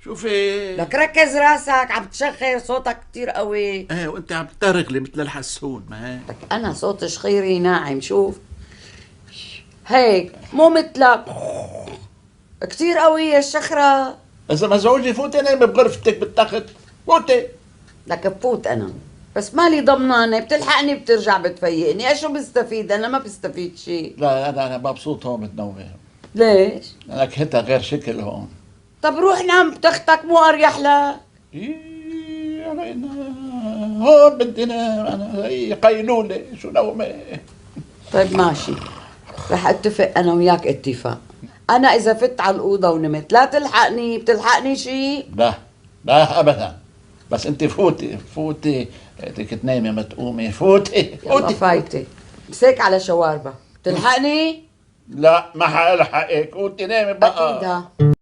شوفي لك ركز راسك، عم تشخر، صوتك كتير قوي. ايه وانت عم ترغلي مثل الحسون، ما هيك؟ لك انا صوت شخيري ناعم، شوف هيك مو مثلك كتير قوية الشخرة. اذا مزعوجة فوتي نامي بغرفتك بالتخت، فوتي. لك بفوت انا بس مالي ضمنانة، بتلحقني بترجع بتفيقني، ايش بستفيد؟ انا ما بستفيد شيء. لا انا مبسوط هون متنوم. ليش؟ انا كنتها غير شكل هون. طب روح نام بتختك، مو اريح لك؟ إيه علينا هون بدي نام انا، هي قيلولة شو نومي. طيب ماشي، رح اتفق انا وياك اتفاق. انا اذا فت على الاوضه ونمت لا تلحقني، بتلحقني شيء؟ لا لا ابدا، بس انت فوتي فوتي، بدك تنامي ما تقومي، فوتي يلا فوتي. فايتة، مسك على شواربها، بتلحقني؟ لا ما حالحقك، فوتي نامي اكيد بقى. ها.